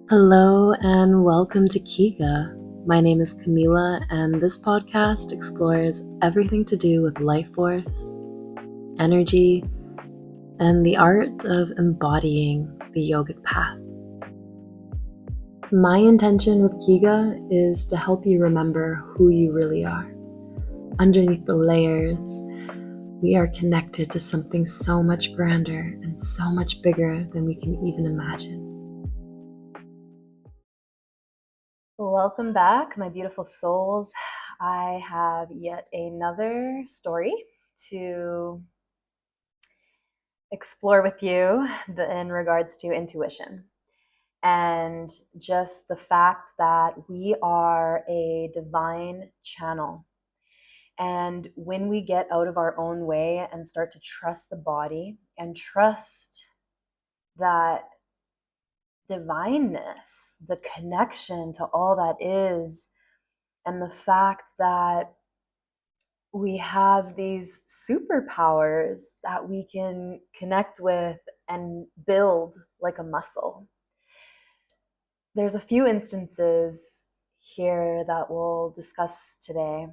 Hello and welcome to Kiga. My name is Camila, and this podcast explores everything to do with life force, energy, and the art of embodying the yogic path. My intention with Kiga is to help you remember who you really are. Underneath the layers, we are connected to something so much grander and so much bigger than we can even imagine. Welcome back, my beautiful souls. I have yet another story to explore with you in regards to intuition and just the fact that we are a divine channel. And when we get out of our own way and start to trust the body and trust that divineness, the connection to all that is, and the fact that we have these superpowers that we can connect with and build like a muscle. There's a few instances here that we'll discuss today.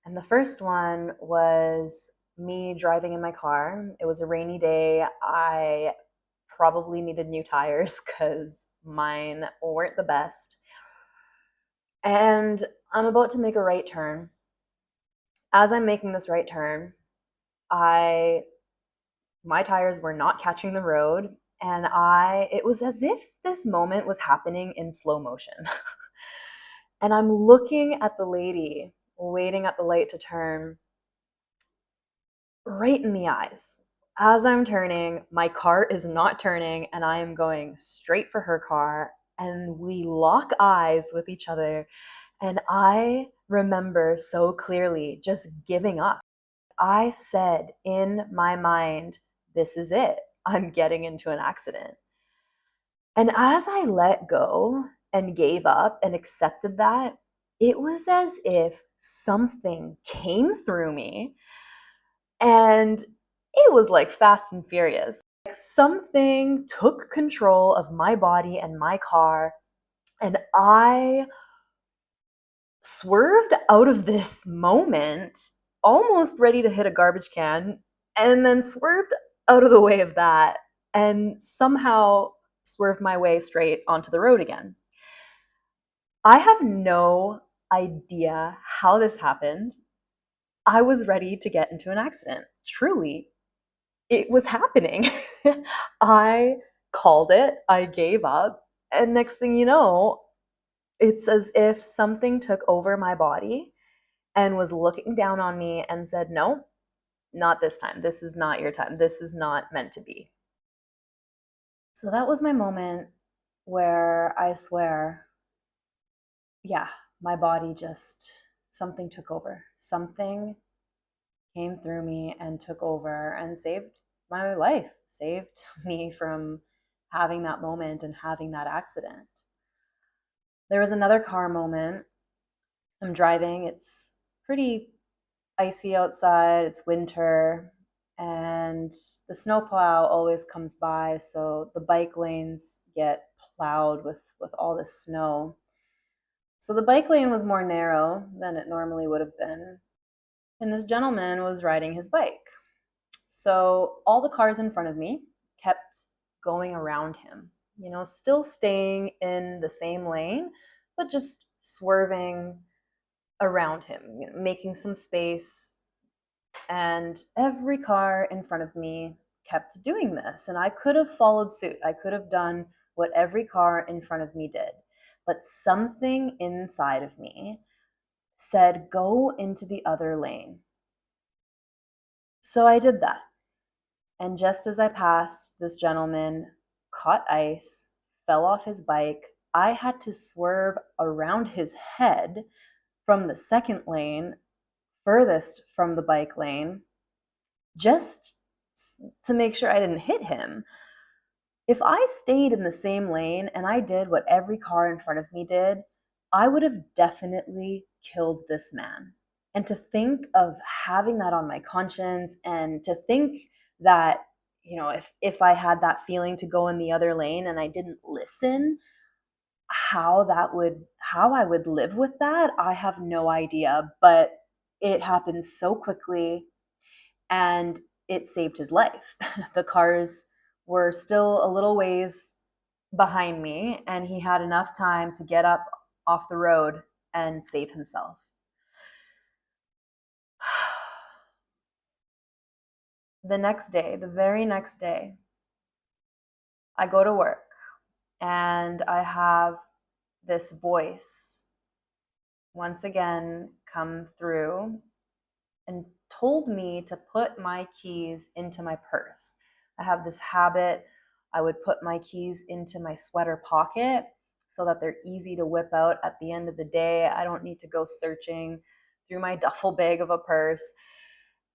And the first one was me driving in my car. It was a rainy day. I probably needed new tires because mine weren't the best. And I'm about to make a right turn. As I'm making this right turn, my tires were not catching the road, and it was as if this moment was happening in slow motion. And I'm looking at the lady waiting at the light to turn right in the eyes. As I'm turning, my car is not turning, and I am going straight for her car, and we lock eyes with each other. And I remember so clearly just giving up. I said in my mind, this is it. I'm getting into an accident. And as I let go and gave up and accepted that, it was as if something came through me, and it was like Fast and Furious. Like something took control of my body and my car, and I swerved out of this moment almost ready to hit a garbage can, and then swerved out of the way of that and somehow swerved my way straight onto the road again. I have no idea how this happened. I was ready to get into an accident. Truly, it was happening. I called it, I gave up, and next thing you know, it's as if something took over my body and was looking down on me and said, no, not this time. This is not your time. This is not meant to be. So that was my moment where I swear, yeah, my body just, something took over. Something came through me and took over and saved my life, saved me from having that moment and having that accident. There was another car moment. I'm driving, it's pretty icy outside, it's winter, and the snowplow always comes by, so the bike lanes get plowed with all this snow. So the bike lane was more narrow than it normally would have been, and this gentleman was riding his bike. So all the cars in front of me kept going around him, still staying in the same lane, but just swerving around him, making some space. And every car in front of me kept doing this. And I could have followed suit. I could have done what every car in front of me did. But something inside of me said, go into the other lane. So I did that. And just as I passed, this gentleman caught ice, fell off his bike. I had to swerve around his head from the second lane, furthest from the bike lane, just to make sure I didn't hit him. If I stayed in the same lane and I did what every car in front of me did, I would have definitely killed this man. And to think of having that on my conscience, and to think that, if I had that feeling to go in the other lane and I didn't listen, how I would live with that, I have no idea, but it happened so quickly and it saved his life. The cars were still a little ways behind me, and he had enough time to get up off the road and save himself. The next day, the very next day, I go to work and I have this voice once again come through and told me to put my keys into my purse. I have this habit. I would put my keys into my sweater pocket so that they're easy to whip out at the end of the day. I don't need to go searching through my duffel bag of a purse.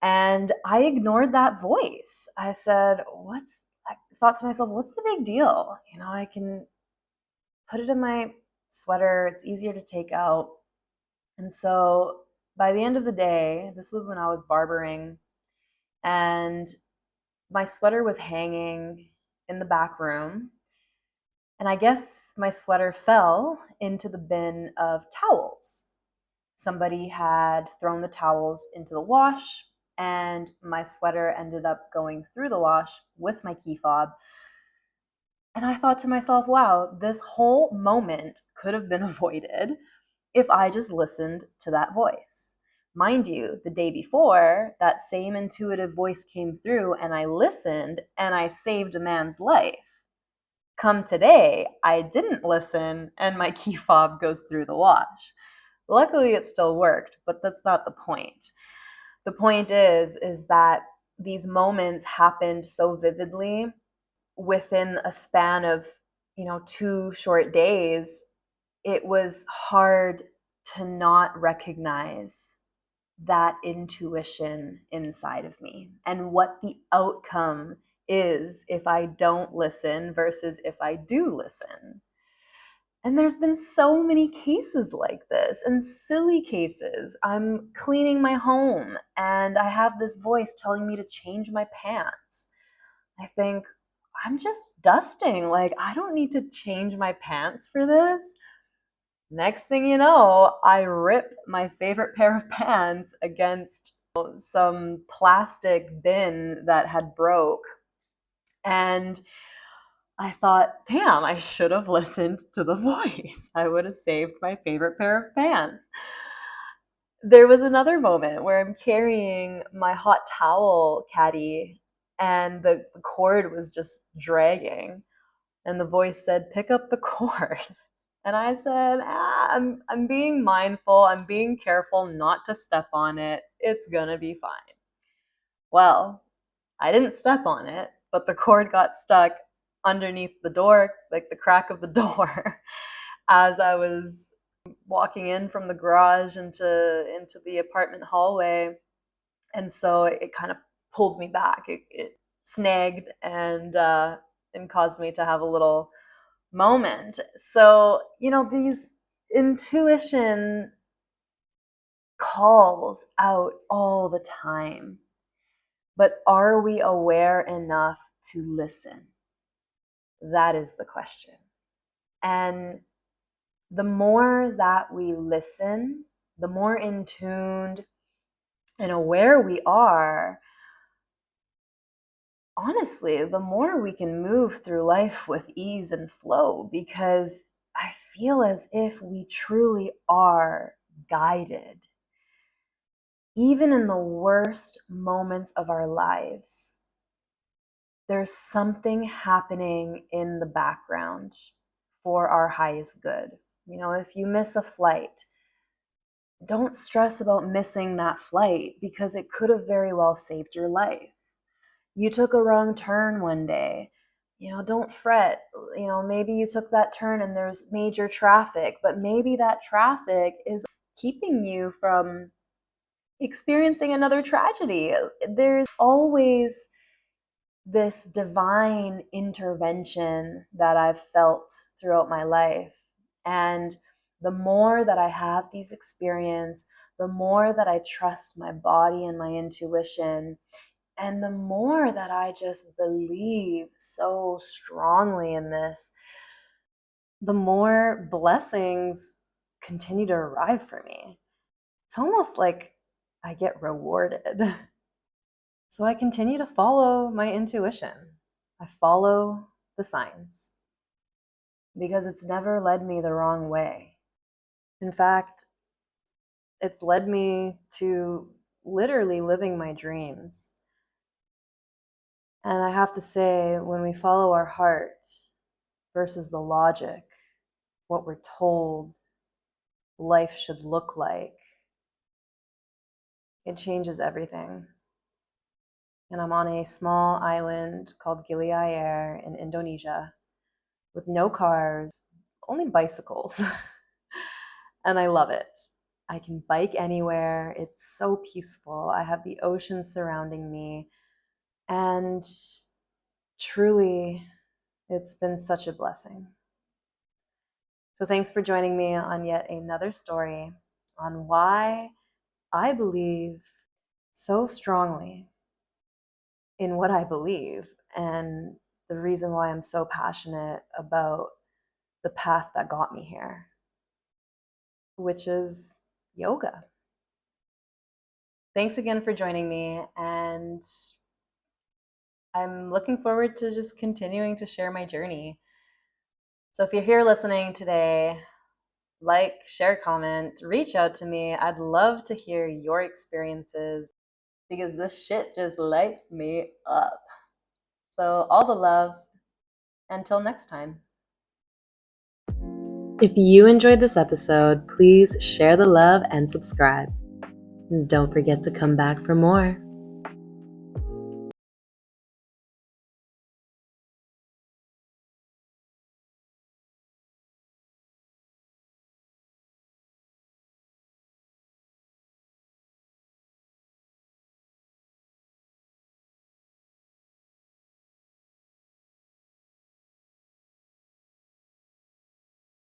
And I ignored that voice. I thought to myself, what's the big deal? I can put it in my sweater. It's easier to take out. And so by the end of the day, this was when I was barbering, and my sweater was hanging in the back room. And I guess my sweater fell into the bin of towels. Somebody had thrown the towels into the wash, and my sweater ended up going through the wash with my key fob. And I thought to myself, wow, this whole moment could have been avoided if I just listened to that voice. Mind you, the day before, that same intuitive voice came through and I listened and I saved a man's life. Come today, I didn't listen and my key fob goes through the wash. Luckily, it still worked, but that's not the point. The point is that these moments happened so vividly within a span of, 2 short days. It was hard to not recognize that intuition inside of me and what the outcome is if I don't listen versus if I do listen. And there's been so many cases like this, and silly cases. I'm cleaning my home and I have this voice telling me to change my pants. I think, I'm just dusting. Like, I don't need to change my pants for this. Next thing you know, I rip my favorite pair of pants against some plastic bin that had broke. And I thought, damn, I should have listened to the voice. I would have saved my favorite pair of pants. There was another moment where I'm carrying my hot towel caddy and the cord was just dragging. And the voice said, pick up the cord. And I said, I'm being mindful. I'm being careful not to step on it. It's going to be fine. Well, I didn't step on it, but the cord got stuck underneath the door, like the crack of the door, as I was walking in from the garage into the apartment hallway. And so it kind of pulled me back. It snagged and caused me to have a little moment. So, these intuition calls out all the time. But are we aware enough to listen? That is the question. And the more that we listen, the more in tuned and aware we are, honestly, the more we can move through life with ease and flow, because I feel as if we truly are guided. Even in the worst moments of our lives, there's something happening in the background for our highest good. If you miss a flight, don't stress about missing that flight because it could have very well saved your life. You took a wrong turn one day, don't fret. Maybe you took that turn and there's major traffic, but maybe that traffic is keeping you from experiencing another tragedy. There's always this divine intervention that I've felt throughout my life. And the more that I have these experiences, the more that I trust my body and my intuition, and the more that I just believe so strongly in this, the more blessings continue to arrive for me. It's almost like I get rewarded. So I continue to follow my intuition. I follow the signs because it's never led me the wrong way. In fact, it's led me to literally living my dreams. And I have to say, when we follow our heart versus the logic, what we're told life should look like, it changes everything. And I'm on a small island called Gili Air in Indonesia with no cars, only bicycles. And I love it. I can bike anywhere. It's so peaceful. I have the ocean surrounding me. And truly, it's been such a blessing. So thanks for joining me on yet another story on why I believe so strongly in what I believe and the reason why I'm so passionate about the path that got me here, which is yoga. Thanks again for joining me, and I'm looking forward to just continuing to share my journey. So if you're here listening today, like, share, comment, reach out to me. I'd love to hear your experiences because this shit just lights me up. So all the love. Until next time. If you enjoyed this episode, please share the love and subscribe. Don't forget to come back for more.